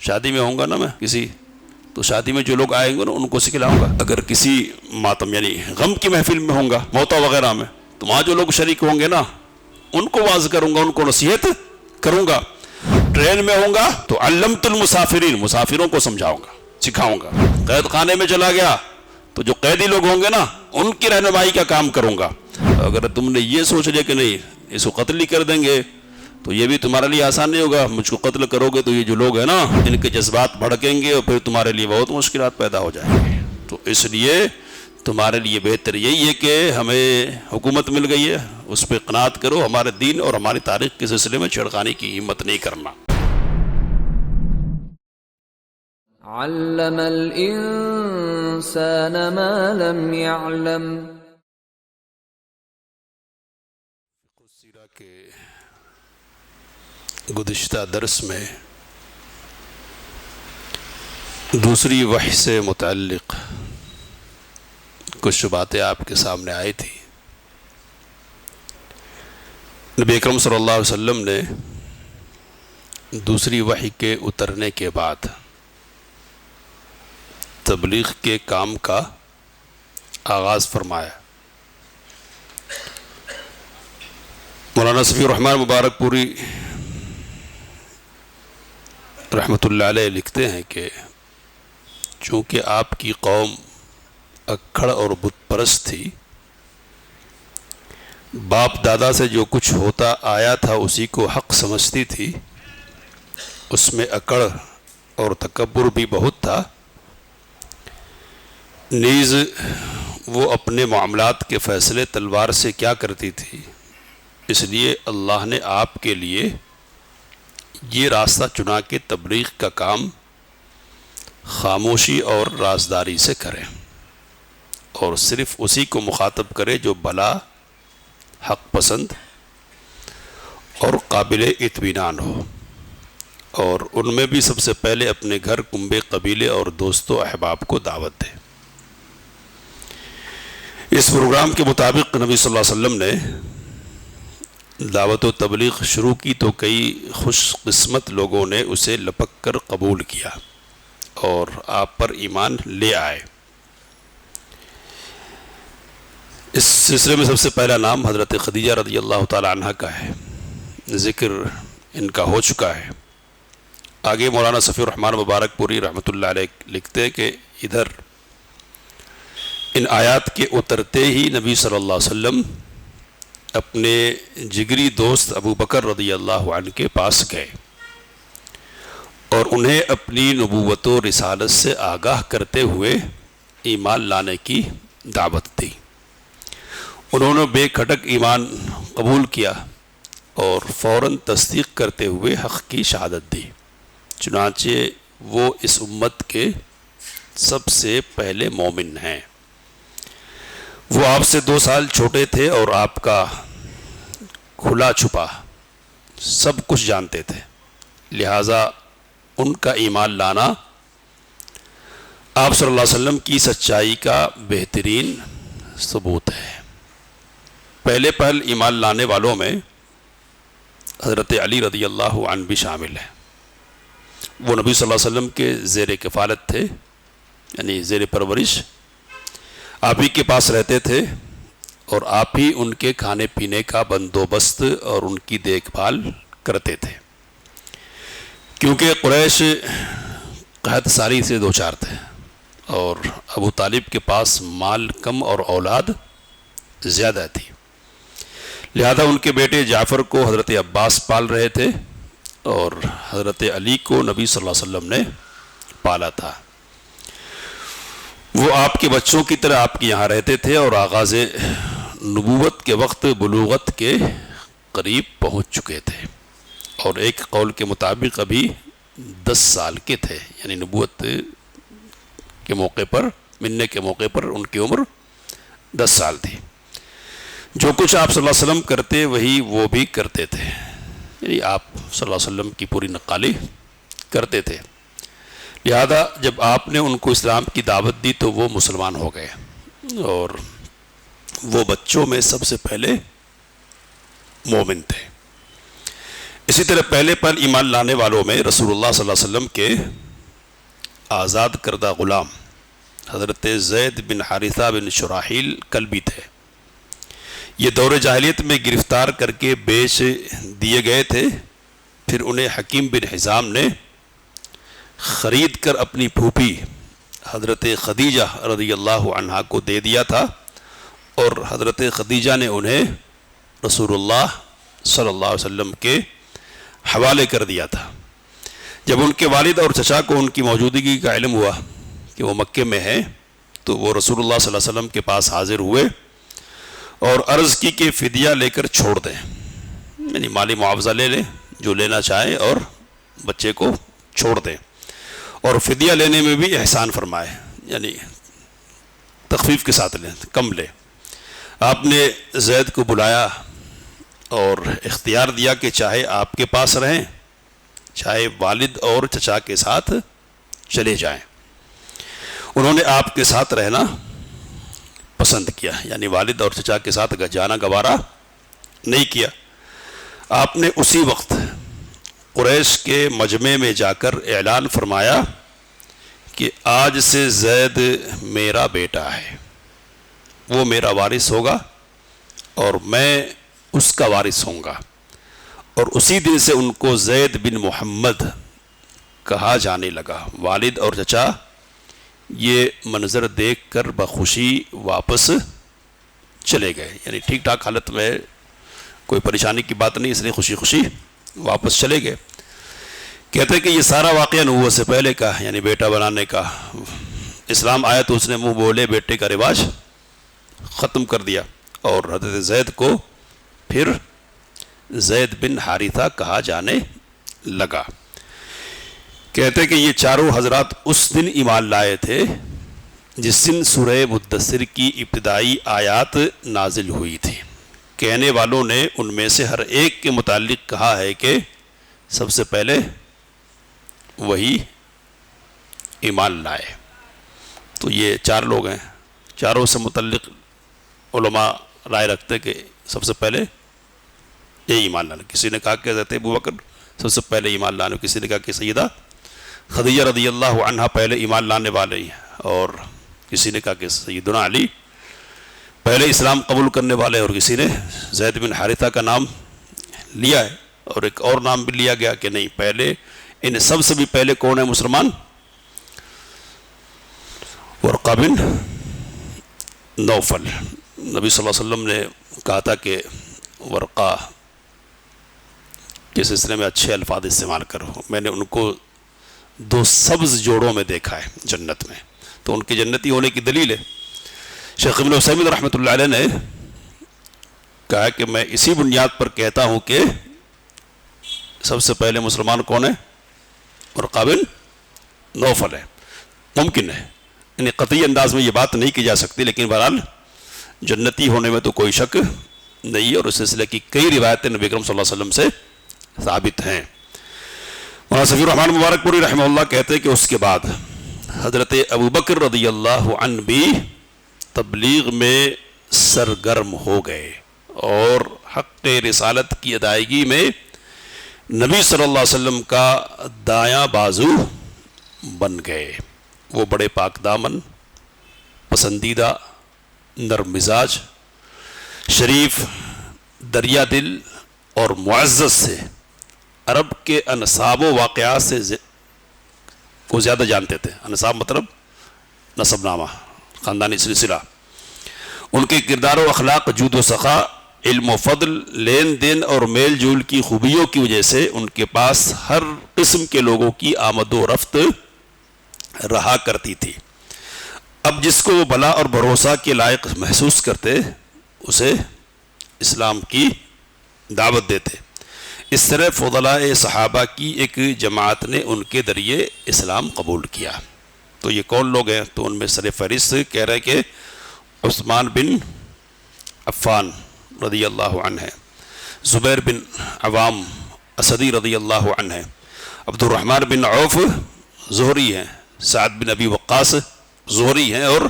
شادی میں ہوں گا نا میں کسی، تو شادی میں جو لوگ آئیں گے نا ان کو سکھلاؤں گا. اگر کسی ماتم یعنی غم کی محفل میں ہوں گا، موتا وغیرہ میں، تو وہاں جو لوگ شریک ہوں گے نا ان کو واعظ کروں گا، ان کو نصیحت کروں گا. ٹرین میں ہوں گا تو علمت المسافرین، مسافروں کو سمجھاؤں گا، سکھاؤں گا. قید خانے میں چلا گیا تو جو قیدی لوگ ہوں گے نا ان کی رہنمائی کا کام کروں گا. اگر تم نے یہ سوچ لیا کہ نہیں اس کو قتل ہی کر دیں گے تو یہ بھی تمہارے لیے آسان نہیں ہوگا. مجھ کو قتل کرو گے تو یہ جو لوگ ہیں نا ان کے جذبات بھڑکیں گے اور پھر تمہارے لیے بہت مشکلات پیدا ہو جائیں گے. تو اس لیے تمہارے لیے بہتر یہی ہے کہ ہمیں حکومت مل گئی ہے، اس پہ قناعت کرو، ہمارے دین اور ہماری تاریخ کے سلسلے میں چھڑخانی کی ہمت نہیں کرنا. علم الانسان ما لم يعلم. سیرہ کے گزشتہ درس میں دوسری وحی سے متعلق کچھ باتیں آپ کے سامنے آئی تھی. نبی اکرم صلی اللہ علیہ وسلم نے دوسری وحی کے اترنے کے بعد تبلیغ کے کام کا آغاز فرمایا. مولانا صفی الرحمن مبارک پوری رحمۃ اللہ علیہ لکھتے ہیں کہ چونکہ آپ کی قوم اکھڑ اور بت پرست تھی، باپ دادا سے جو کچھ ہوتا آیا تھا اسی کو حق سمجھتی تھی، اس میں اکڑ اور تکبر بھی بہت تھا. نیز وہ اپنے معاملات کے فیصلے تلوار سے کیا کرتی تھی، اس لیے اللہ نے آپ کے لیے یہ راستہ چنا کہ تبلیغ کا کام خاموشی اور رازداری سے کرے اور صرف اسی کو مخاطب کرے جو بھلا، حق پسند اور قابل اطمینان ہو، اور ان میں بھی سب سے پہلے اپنے گھر، کنبے، قبیلے اور دوستوں احباب کو دعوت دے. اس پروگرام کے مطابق نبی صلی اللہ علیہ وسلم نے دعوت و تبلیغ شروع کی تو کئی خوش قسمت لوگوں نے اسے لپک کر قبول کیا اور آپ پر ایمان لے آئے. اس سلسلے میں سب سے پہلا نام حضرت خدیجہ رضی اللہ تعالی عنہ کا ہے، ذکر ان کا ہو چکا ہے. آگے مولانا صفی الرحمن مبارک پوری رحمۃ اللہ علیہ لکھتے ہیں کہ ادھر ان آیات کے اترتے ہی نبی صلی اللہ علیہ وسلم اپنے جگری دوست ابو بکر رضی اللہ عنہ کے پاس گئے اور انہیں اپنی نبوت و رسالت سے آگاہ کرتے ہوئے ایمان لانے کی دعوت دی. انہوں نے بے کھٹک ایمان قبول کیا اور فوراً تصدیق کرتے ہوئے حق کی شہادت دی. چنانچہ وہ اس امت کے سب سے پہلے مومن ہیں. وہ آپ سے 2 سال چھوٹے تھے اور آپ کا کھلا چھپا سب کچھ جانتے تھے، لہذا ان کا ایمان لانا آپ صلی اللہ علیہ وسلم کی سچائی کا بہترین ثبوت ہے. پہل ایمان لانے والوں میں حضرت علی رضی اللہ عنہ بھی شامل ہیں. وہ نبی صلی اللہ علیہ وسلم کے زیر کفالت تھے، یعنی زیر پرورش، آپ ہی کے پاس رہتے تھے اور آپ ہی ان کے کھانے پینے کا بندوبست اور ان کی دیکھ بھال کرتے تھے، کیونکہ قریش قحط ساری سے دوچار تھے اور ابو طالب کے پاس مال کم اور اولاد زیادہ تھی. لہذا ان کے بیٹے جعفر کو حضرت عباس پال رہے تھے اور حضرت علی کو نبی صلی اللہ علیہ وسلم نے پالا تھا. وہ آپ کے بچوں کی طرح آپ کے یہاں رہتے تھے اور آغاز نبوت کے وقت بلوغت کے قریب پہنچ چکے تھے، اور ایک قول کے مطابق ابھی 10 سال کے تھے، یعنی نبوت کے موقع پر، ملنے کے موقع پر ان کی عمر 10 سال تھی. جو کچھ آپ صلی اللہ علیہ وسلم کرتے وہی وہ بھی کرتے تھے، یعنی آپ صلی اللہ علیہ وسلم کی پوری نقالی کرتے تھے. لہذا جب آپ نے ان کو اسلام کی دعوت دی تو وہ مسلمان ہو گئے اور وہ بچوں میں سب سے پہلے مومن تھے. اسی طرح پہلے پر ایمان لانے والوں میں رسول اللہ صلی اللہ علیہ وسلم کے آزاد کردہ غلام حضرت زید بن حارثہ بن شراحیل کلبی تھے۔ یہ دور جاہلیت میں گرفتار کر کے بیچ دیے گئے تھے، پھر انہیں حکیم بن حزام نے خرید کر اپنی پھوپھی حضرت خدیجہ رضی اللہ عنہا کو دے دیا تھا، اور حضرت خدیجہ نے انہیں رسول اللہ صلی اللہ علیہ وسلم کے حوالے کر دیا تھا۔ جب ان کے والد اور چچا کو ان کی موجودگی کا علم ہوا کہ وہ مکے میں ہیں، تو وہ رسول اللہ صلی اللہ علیہ وسلم کے پاس حاضر ہوئے اور عرض کی کہ فدیہ لے کر چھوڑ دیں، یعنی مالی معاوضہ لے لیں جو لینا چاہیں اور بچے کو چھوڑ دیں، اور فدیہ لینے میں بھی احسان فرمائے، یعنی تخفیف کے ساتھ لیں، کم لیں۔ آپ نے زید کو بلایا اور اختیار دیا کہ چاہے آپ کے پاس رہیں، چاہے والد اور چچا کے ساتھ چلے جائیں۔ انہوں نے آپ کے ساتھ رہنا پسند کیا، یعنی والد اور چچا کے ساتھ جانا گوارا نہیں کیا۔ آپ نے اسی وقت قریش کے مجمع میں جا کر اعلان فرمایا کہ آج سے زید میرا بیٹا ہے، وہ میرا وارث ہوگا اور میں اس کا وارث ہوں گا، اور اسی دن سے ان کو زید بن محمد کہا جانے لگا۔ والد اور چچا یہ منظر دیکھ کر بخوشی واپس چلے گئے، یعنی ٹھیک ٹھاک حالت میں، کوئی پریشانی کی بات نہیں، اس لیے خوشی خوشی واپس چلے گئے۔ کہتے ہیں کہ یہ سارا واقعہ نبوت سے پہلے کا، یعنی بیٹا بنانے کا۔ اسلام آیا تو اس نے منہ بولے بیٹے کا رواج ختم کر دیا، اور حضرت زید کو پھر زید بن حارثہ کہا جانے لگا۔ کہتے ہیں کہ یہ چاروں حضرات اس دن ایمان لائے تھے جس دن سورہ مدثر کی ابتدائی آیات نازل ہوئی تھی۔ کہنے والوں نے ان میں سے ہر ایک کے متعلق کہا ہے کہ سب سے پہلے وہی ایمان لائے۔ تو یہ چار لوگ ہیں، چاروں سے متعلق علماء رائے رکھتے کہ سب سے پہلے یہ ایمان لانا۔ کسی نے کہا کہ حضرت ابوبکر سب سے پہلے ایمان لانے، کسی نے کہا کہ سیدہ خدیجہ رضی اللہ عنہا پہلے ایمان لانے والے ہیں، اور کسی نے کہا کہ سیدنا علی پہلے اسلام قبول کرنے والے، اور کسی نے زید بن حارثہ کا نام لیا ہے، اور ایک اور نام بھی لیا گیا کہ نہیں پہلے ان سب سے بھی پہلے کون ہے مسلمان؟ ورقہ بن نوفل۔ نبی صلی اللہ علیہ وسلم نے کہا تھا کہ ورقہ کے سلسلے میں اچھے الفاظ استعمال کرو، میں نے ان کو دو سبز جوڑوں میں دیکھا ہے جنت میں، تو ان کے جنتی ہونے کی دلیل ہے۔ شیخ ابن عثیمین رحمۃ اللہ علیہ نے کہا کہ میں اسی بنیاد پر کہتا ہوں کہ سب سے پہلے مسلمان کون ہے؟ ورقہ بن نوفل ہے۔ ممکن ہے، یعنی قطعی انداز میں یہ بات نہیں کی جا سکتی، لیکن بہرحال جنتی ہونے میں تو کوئی شک نہیں ہے، اور اس سلسلے کی کئی روایتیں نبی اکرم صلی اللہ علیہ وسلم سے ثابت ہیں۔ مولانا صفی الرحمن مبارک پوری رحمہ اللہ کہتے ہیں کہ اس کے بعد حضرت ابوبکر رضی اللہ عنہ بھی تبلیغ میں سرگرم ہو گئے، اور حق رسالت کی ادائیگی میں نبی صلی اللہ علیہ وسلم کا دایاں بازو بن گئے۔ وہ بڑے پاک دامن، پسندیدہ، نرم مزاج، شریف، دریا دل اور معزز سے عرب کے انساب و واقعات سے کو زیادہ جانتے تھے۔ انساب مطلب نسب نامہ، خاندانی سلسلہ۔ ان کے کردار و اخلاق، جود و سخا، علم و فضل، لین دین اور میل جول کی خوبیوں کی وجہ سے ان کے پاس ہر قسم کے لوگوں کی آمد و رفت رہا کرتی تھی۔ اب جس کو وہ بلا اور بھروسہ کے لائق محسوس کرتے اسے اسلام کی دعوت دیتے۔ اس طرح فضلاء صحابہ کی ایک جماعت نے ان کے ذریعے اسلام قبول کیا۔ تو یہ کون لوگ ہیں؟ تو ان میں سر فہرست کہہ رہے کہ عثمان بن عفان رضی اللہ عنہ ہے، زبیر بن عوام اسدی رضی اللہ عنہ ہے، عبد الرحمن بن عوف زہری ہیں، سعد بن ابی وقاص زہری ہیں، اور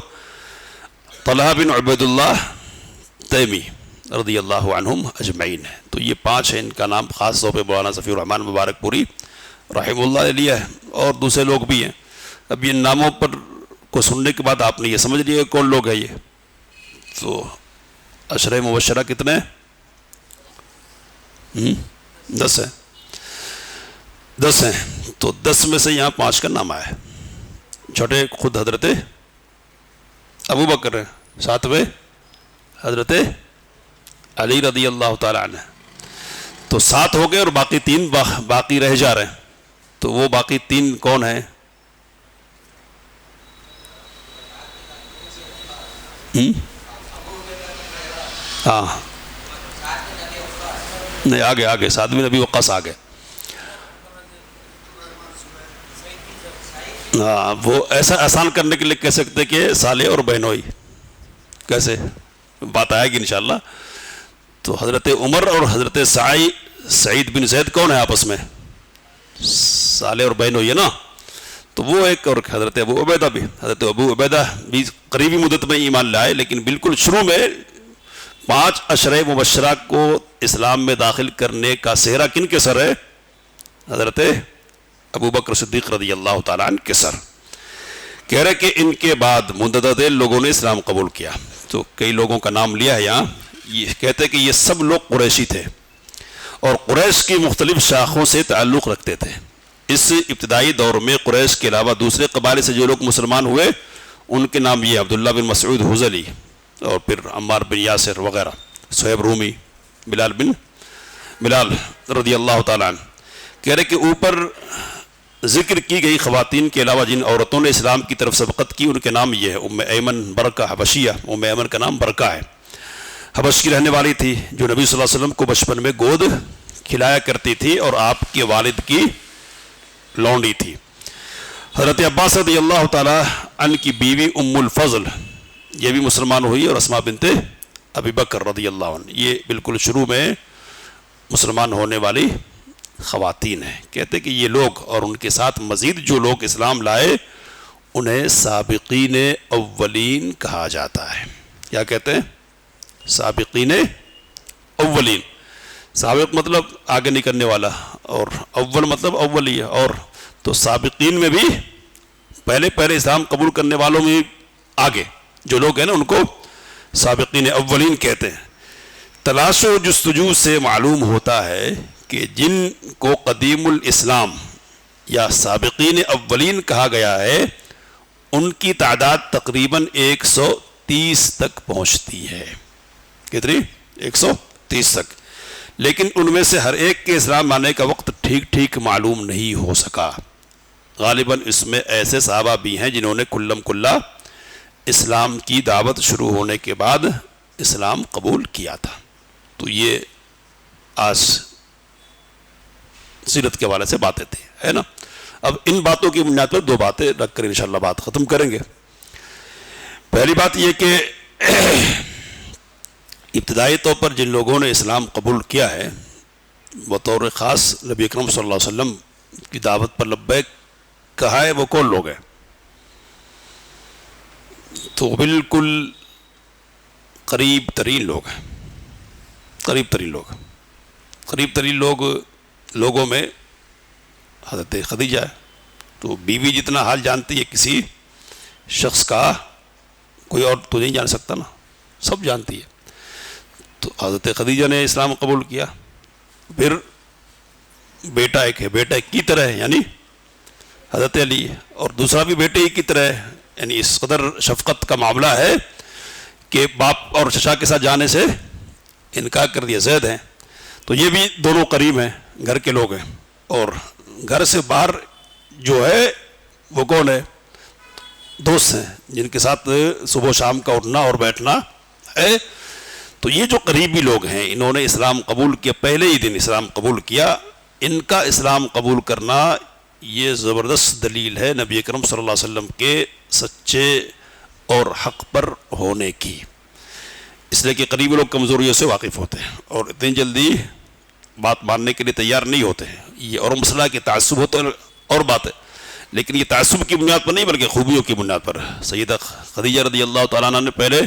طلحہ بن عبید اللہ تیمی رضی اللہ عنہم اجمعین ہے۔ تو یہ 5 ہیں، ان کا نام خاص طور پہ مولانا صفی الرحمن مبارک پوری رحمہ اللہ نے لیا ہے، اور دوسرے لوگ بھی ہیں۔ اب یہ ناموں پر کو سننے کے بعد آپ نے یہ سمجھ لیا کون لوگ ہیں یہ۔ تو عشرہ مبشرہ کتنے ہیں؟ 10 ہیں، 10 ہیں۔ تو 10 میں سے یہاں 5 کا نام آیا ہے۔ چھوٹے خود حضرت ابو بکر ہیں، 7ویں حضرت علی رضی اللہ تعالی عنہ۔ تو 7 ہو گئے اور باقی 3 باقی رہ جا رہے ہیں۔ تو وہ باقی 3 کون ہیں؟ ہاں نہیں، آگے سعد بن ابی وقاص آگے۔ ہاں وہ ایسا آسان کرنے کے لیے کہہ سکتے کہ سالے اور بہنوئی، کیسے بات آئے گی انشاءاللہ۔ تو حضرت عمر اور حضرت سعید بن زید کون ہے آپس میں؟ سالے اور بہنوئی ہے نا۔ تو وہ ایک، اور حضرت ابو عبیدہ بھی، حضرت ابو عبیدہ بھی قریبی مدت میں ایمان لائے، لیکن بالکل شروع میں 5 عشرہ مبشرہ کو اسلام میں داخل کرنے کا سہرا کن کے سر ہے؟ حضرت ابو بکر صدیق رضی اللہ تعالیٰ عنہ کے سر۔ کہہ رہے کہ ان کے بعد مندرجہ لوگوں نے اسلام قبول کیا۔ تو کئی لوگوں کا نام لیا ہے یہاں۔ یہ کہتے کہ یہ سب لوگ قریشی تھے اور قریش کی مختلف شاخوں سے تعلق رکھتے تھے۔ اس ابتدائی دور میں قریش کے علاوہ دوسرے قبائل سے جو لوگ مسلمان ہوئے ان کے نام یہ عبداللہ بن مسعود حذلی، اور پھر عمار بن یاسر وغیرہ، صہیب رومی، بلال رضی اللہ تعالیٰ عنہ۔ کہہ رہے کہ اوپر ذکر کی گئی خواتین کے علاوہ جن عورتوں نے اسلام کی طرف سبقت کی ان کے نام یہ ہے: ام ایمن برکہ حبشیہ، ام ایمن کا نام برکہ ہے، حبش کی رہنے والی تھی، جو نبی صلی اللہ علیہ وسلم کو بچپن میں گود کھلایا کرتی تھی اور آپ کے والد کی لونڈی تھی۔ حضرت عباس رضی اللہ تعالیٰ عنہ کی بیوی ام الفضل، یہ بھی مسلمان ہوئی، اور اسماء بنت ابی بکر رضی اللہ عنہ، یہ بالکل شروع میں مسلمان ہونے والی خواتین ہیں۔ کہتے کہ یہ لوگ اور ان کے ساتھ مزید جو لوگ اسلام لائے انہیں سابقین اولین کہا جاتا ہے۔ کیا کہتے ہیں؟ سابقین اولین۔ سابق مطلب آگے نکلنے والا، اور اول مطلب اولی ہے، اور تو سابقین میں بھی پہلے اسلام قبول کرنے والوں میں آگے جو لوگ ہیں نا ان کو سابقین اولین کہتے ہیں۔ تلاش و جستجو سے معلوم ہوتا ہے کہ جن کو قدیم الاسلام یا سابقین اولین کہا گیا ہے ان کی تعداد تقریباً 130 تک پہنچتی ہے۔ کتنی؟ 130 تک۔ لیکن ان میں سے ہر ایک کے اسلام لانے کا وقت ٹھیک معلوم نہیں ہو سکا۔ غالباً اس میں ایسے صحابہ بھی ہیں جنہوں نے کلم کلا اسلام کی دعوت شروع ہونے کے بعد اسلام قبول کیا تھا۔ تو یہ آج سیرت کے حوالے سے باتیں تھیں، ہے نا۔ اب ان باتوں کی بنیاد پر 2 باتیں رکھ کر انشاءاللہ بات ختم کریں گے۔ پہلی بات یہ کہ ابتدائی طور پر جن لوگوں نے اسلام قبول کیا ہے بطور خاص نبی اکرم صلی اللہ علیہ وسلم کی دعوت پر لبیک کہا ہے، وہ کون لوگ ہیں؟ تو بالکل قریب ترین لوگ ہیں، قریب ترین لوگوں میں حضرت خدیجہ ہے۔ تو بیوی جتنا حال جانتی ہے کسی شخص کا کوئی اور تو نہیں جان سکتا نا، سب جانتی ہے۔ تو حضرت خدیجہ نے اسلام قبول کیا، پھر بیٹا ایک ہے، بیٹا ایک کی طرح ہے یعنی حضرت علی، اور دوسرا بھی بیٹے ہی کی طرح ہے، یعنی اس قدر شفقت کا معاملہ ہے کہ باپ اور چچا کے ساتھ جانے سے انکار کر دیا، زید ہیں۔ تو یہ بھی دونوں قریب ہیں، گھر کے لوگ ہیں۔ اور گھر سے باہر جو ہے وہ کون ہے؟ دوست ہیں جن کے ساتھ صبح و شام کا اٹھنا اور بیٹھنا ہے۔ تو یہ جو قریبی لوگ ہیں انہوں نے اسلام قبول کیا، پہلے ہی دن اسلام قبول کیا۔ ان کا اسلام قبول کرنا یہ زبردست دلیل ہے نبی اکرم صلی اللہ علیہ وسلم کے سچے اور حق پر ہونے کی، اس لیے کہ قریبی لوگ کمزوریوں سے واقف ہوتے ہیں اور اتنی جلدی بات ماننے کے لیے تیار نہیں ہوتے ہیں۔ یہ اور مسئلہ کہ تعصب ہوتا ہے اور بات ہے، لیکن یہ تعصب کی بنیاد پر نہیں بلکہ خوبیوں کی بنیاد پر۔ سیدہ خدیجہ رضی اللہ تعالیٰ عنہ نے پہلے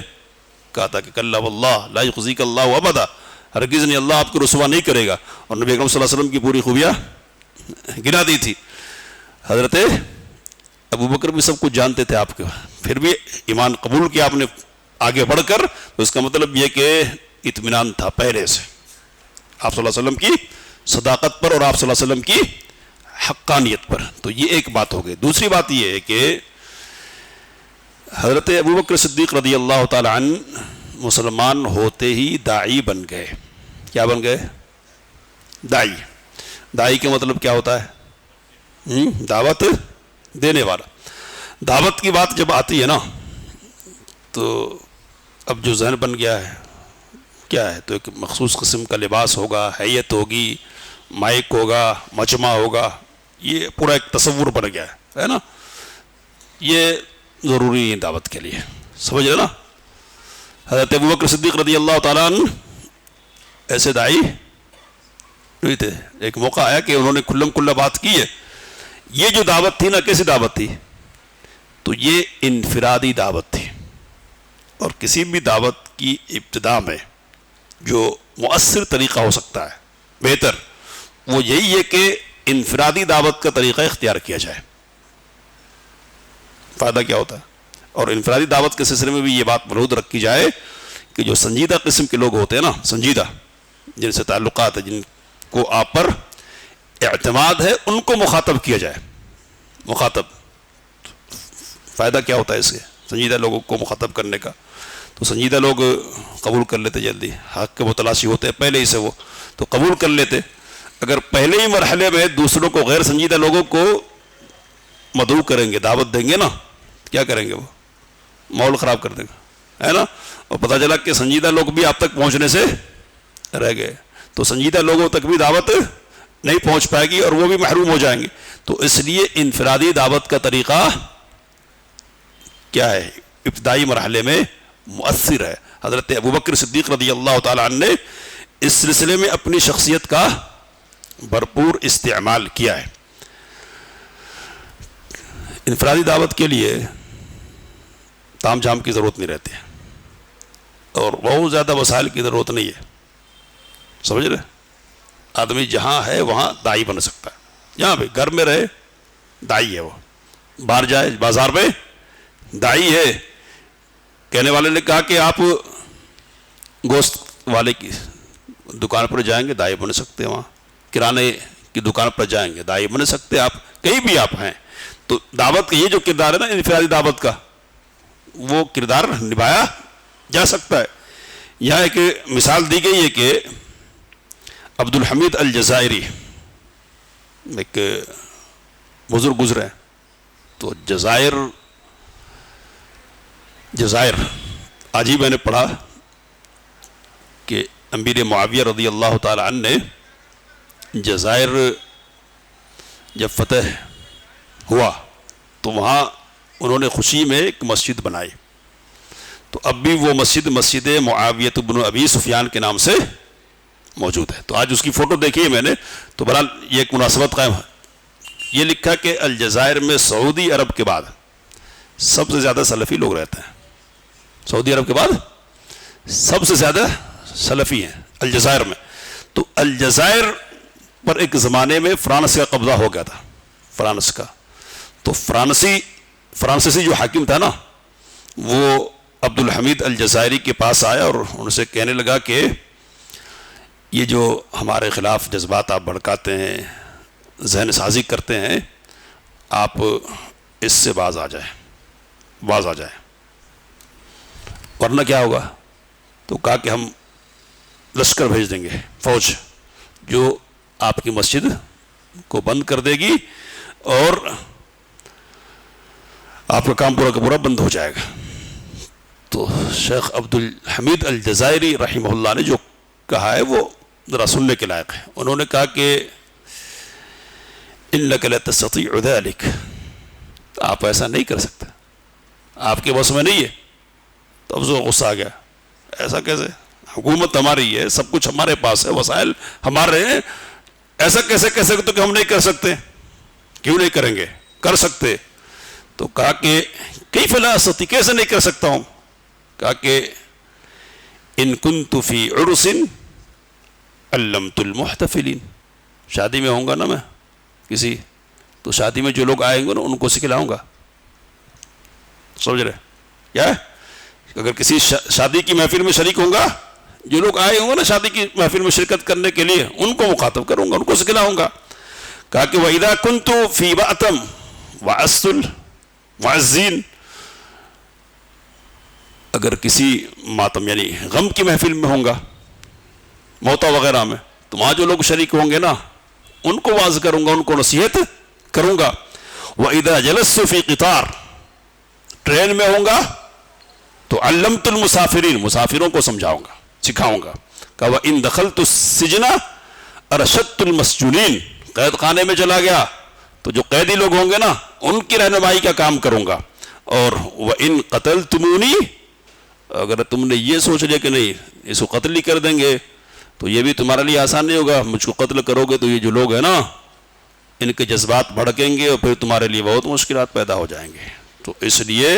کہا تھا کہ کلا واللہ لا یخزیک اللہ ابدا، ہرگز نہیں اللہ آپ کو رسوا نہیں کرے گا، اور نبی اکرم صلی اللہ علیہ وسلم کی پوری خوبیاں گنا دی تھی۔ حضرت ابو بکر بھی سب کچھ جانتے تھے آپ کے، پھر بھی ایمان قبول کیا آپ نے آگے بڑھ کر، تو اس کا مطلب یہ کہ اطمینان تھا پہلے سے آپ صلی اللہ علیہ وسلم کی صداقت پر اور آپ صلی اللہ علیہ وسلم کی حقانیت پر۔ تو یہ ایک بات ہو گئی۔ دوسری بات یہ ہے کہ حضرت ابو بکر صدیق رضی اللہ تعالی عنہ مسلمان ہوتے ہی داعی بن گئے۔ کیا بن گئے؟ داعی۔ داعی کا مطلب کیا ہوتا ہے؟ دعوت دینے والا۔ دعوت کی بات جب آتی ہے نا تو اب جو ذہن بن گیا ہے کیا ہے، تو ایک مخصوص قسم کا لباس ہوگا، حیت ہوگی، مائک ہوگا، مجمع ہوگا، یہ پورا ایک تصور بن گیا ہے نا۔ یہ ضروری ہے دعوت کے لیے، سمجھ رہے نا۔ حضرت ابو بکر صدیق رضی اللہ تعالیٰ عنہ ایسے داعی نہیں تھے، ایک موقع آیا کہ انہوں نے کھلم کھلا بات کی ہے۔ یہ جو دعوت تھی نا، کیسی دعوت تھی؟ تو یہ انفرادی دعوت تھی، اور کسی بھی دعوت کی ابتدا میں جو مؤثر طریقہ ہو سکتا ہے بہتر، وہ یہی ہے کہ انفرادی دعوت کا طریقہ اختیار کیا جائے۔ فائدہ کیا ہوتا ہے؟ اور انفرادی دعوت کے سلسلے میں بھی یہ بات ملحوظ رکھی جائے کہ جو سنجیدہ قسم کے لوگ ہوتے ہیں نا، سنجیدہ جن سے تعلقات ہیں، جن کو آپ پر اعتماد ہے، ان کو مخاطب کیا جائے۔ مخاطب، فائدہ کیا ہوتا ہے اس سے سنجیدہ لوگوں کو مخاطب کرنے کا؟ تو سنجیدہ لوگ قبول کر لیتے جلدی، حق کے متلاشی ہوتے ہیں پہلے ہی سے، وہ تو قبول کر لیتے۔ اگر پہلے ہی مرحلے میں دوسروں کو، غیر سنجیدہ لوگوں کو مدعو کریں گے، دعوت دیں گے نا، کیا کریں گے؟ وہ ماحول خراب کر دیں گے، ہے نا۔ اور پتہ چلا کہ سنجیدہ لوگ بھی آپ تک پہنچنے سے رہ گئے، تو سنجیدہ لوگوں تک بھی دعوت نہیں پہنچ پائے گی اور وہ بھی محروم ہو جائیں گے۔ تو اس لیے انفرادی دعوت کا طریقہ کیا ہے؟ ابتدائی مرحلے میں مؤثر ہے۔ حضرت ابو بکر صدیق رضی اللہ تعالی عنہ نے اس سلسلے میں اپنی شخصیت کا بھرپور استعمال کیا ہے۔ انفرادی دعوت کے لیے تام جھام کی ضرورت نہیں رہتی ہے، اور بہت زیادہ وسائل کی ضرورت نہیں ہے، سمجھ رہے؟ آدمی جہاں ہے وہاں داعی بن سکتا ہے، جہاں بھی گھر میں رہے داعی ہے، وہ باہر جائے بازار میں داعی ہے۔ کہنے والے نے کہا کہ آپ گوشت والے کی دکان پر جائیں گے داعی بن سکتے ہیں، وہاں کرانے کی دکان پر جائیں گے داعی بن سکتے ہیں، آپ کہیں بھی آپ ہیں۔ تو دعوت کا یہ جو کردار ہے نا انفرادی دعوت کا، وہ کردار نبھایا جا سکتا ہے۔ یہاں ایک مثال دی گئی ہے کہ عبد الحمید الجزائری ایک بزرگ گزرے، تو جزائر آج ہی میں نے پڑھا کہ امیر معاویہ رضی اللہ تعالی عنہ نے جزائر جب فتح ہوا تو وہاں انہوں نے خوشی میں ایک مسجد بنائی، تو اب بھی وہ مسجد معاویہ بن ابی سفیان کے نام سے موجود ہے۔ تو آج اس کی فوٹو دیکھی ہے میں نے، تو بہرحال یہ ایک مناسبت قائم ہے۔ یہ لکھا کہ الجزائر میں سعودی عرب کے بعد سب سے زیادہ سلفی لوگ رہتے ہیں، سعودی عرب کے بعد سب سے زیادہ سلفی ہیں الجزائر میں۔ تو الجزائر پر ایک زمانے میں فرانس کا قبضہ ہو گیا تھا، فرانس کا۔ تو فرانسیسی جو حاکم تھا نا، وہ عبد الحمید الجزائری کے پاس آیا اور ان سے کہنے لگا کہ یہ جو ہمارے خلاف جذبات آپ بھڑکاتے ہیں، ذہن سازی کرتے ہیں، آپ اس سے باز آ جائیں، ورنہ کیا ہوگا؟ تو کہا کہ ہم لشکر بھیج دیں گے، فوج، جو آپ کی مسجد کو بند کر دے گی اور آپ کا کام پورا کا پورا بند ہو جائے گا۔ تو شیخ عبد الحمید الجزائری رحمہ اللہ نے جو کہا ہے وہ ذرا سننے کے لائق ہے۔ انہوں نے کہا کہ اِنَّكَ لَتَسْتَطِيعُ ذَلِكَ، آپ ایسا نہیں کر سکتے، آپ کے بس میں نہیں ہے۔ تو اب وہ غصہ آ گیا، ایسا کیسے؟ حکومت ہماری ہے، سب کچھ ہمارے پاس ہے، وسائل ہمارے ہیں، ایسا کیسے کہہ سکتے کہ ہم نہیں کر سکتے؟ کیوں نہیں کریں گے؟ کر سکتے۔ تو کہا کہ کیف لا استطیع، کیسے نہیں کر سکتا ہوں؟ کہا کہ ان كنت في عرس علمت المحتفلين، شادی میں ہوں گا نا میں کسی، تو شادی میں جو لوگ آئیں گے نا ان کو سکھلاؤں گا. سمجھ رہے کیا ہے؟ اگر کسی شادی کی محفل میں شریک ہوں گا، جو لوگ آئے ہوں گے نا شادی کی محفل میں شرکت کرنے کے لیے، ان کو مخاطب کروں گا، ان کو سکھلاؤں گا. کہا کہ وَإِذَا كُنْتُ فِي بَأْتَمْ وَعَسْتُ الْمُعَزِّينَ، اگر کسی ماتم یعنی غم کی محفل میں ہوں گا، موتا وغیرہ میں، تو وہاں جو لوگ شریک ہوں گے نا ان کو واعظ کروں گا، ان کو نصیحت کروں گا. وَإِذَا جَلَسْتُ فِي قِطَارٍ، ٹرین میں ہوں گا تو علمت المسافرین، مسافروں کو سمجھاؤں گا، سکھاؤں گا. کہ وَإِن دَخَلْتُ السِّجْنَ أَرْشَدْتُ الْمَسْجُونِينَ، قید خانے میں چلا گیا تو جو قیدی لوگ ہوں گے نا ان کی رہنمائی کا کام کروں گا. اور وَإِن قَتَلْتُمُونِي، اگر تم نے یہ سوچ لیا کہ نہیں اس کو قتل ہی کر دیں گے تو یہ بھی تمہارے لیے آسان نہیں ہوگا، مجھ کو قتل کرو گے تو یہ جو لوگ ہیں نا ان کے جذبات بھڑکیں گے اور پھر تمہارے لیے بہت مشکلات پیدا ہو جائیں گے. تو اس لیے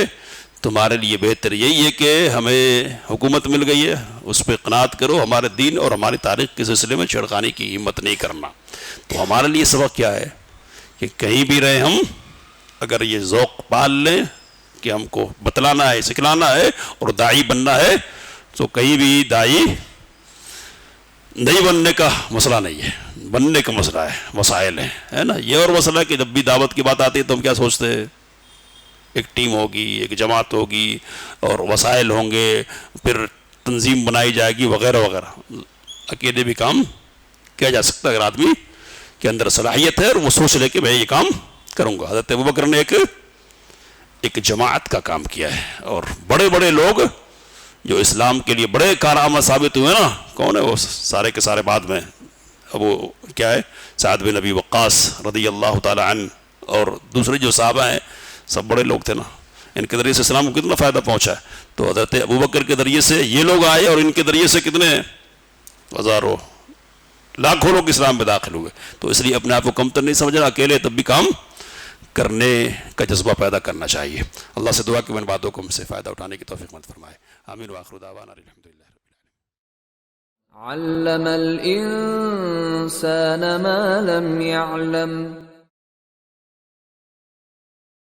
تمہارے لیے بہتر یہی ہے کہ ہمیں حکومت مل گئی ہے، اس پہ قناعت کرو، ہمارے دین اور ہماری تاریخ کے سلسلے میں چھیڑخانی کی ہمت نہیں کرنا. تو ہمارے لیے سبق کیا ہے کہ کہیں بھی رہے ہم اگر یہ ذوق پال لیں کہ ہم کو بتلانا ہے، سکھلانا ہے اور داعی بننا ہے، تو کہیں بھی داعی نہیں بننے کا مسئلہ نہیں ہے، بننے کا مسئلہ ہے، وسائل ہیں، ہے نا. یہ اور مسئلہ ہے کہ جب بھی دعوت کی بات آتی ہے تو ہم کیا سوچتے ہیں، ایک ٹیم ہوگی، ایک جماعت ہوگی اور وسائل ہوں گے، پھر تنظیم بنائی جائے گی وغیرہ وغیرہ. اکیلے بھی کام کیا جا سکتا ہے اگر آدمی کے اندر صلاحیت ہے اور وہ سوچ لے کہ میں یہ کام کروں گا. حضرت ابوبکر نے ایک جماعت کا کام کیا ہے، اور بڑے بڑے لوگ جو اسلام کے لیے بڑے کارآمد ثابت ہوئے نا، کون ہے وہ سارے کے سارے بعد میں، اب وہ کیا ہے، سعد بن ابی وقاص رضی اللہ تعالی عنہ اور دوسرے جو صحابہ ہیں سب بڑے لوگ تھے نا، ان کے ذریعے سے اسلام کو کتنا فائدہ پہنچا ہے. تو حضرت ابوبکر کے ذریعے سے یہ لوگ آئے اور ان کے ذریعے سے کتنے ہزاروں لاکھوں لوگ اسلام میں داخل ہوئے. تو اس لیے اپنے آپ کو کمتر نہیں سمجھنا، اکیلے تب بھی کام کرنے کا جذبہ پیدا کرنا چاہیے. اللہ سے دعا کہ ان باتوں کو ہم سے فائدہ اٹھانے کی توفیق مند فرمائے. آمین وآخر دعوانا الحمدللہ. علم الإنسان ما لم يعلم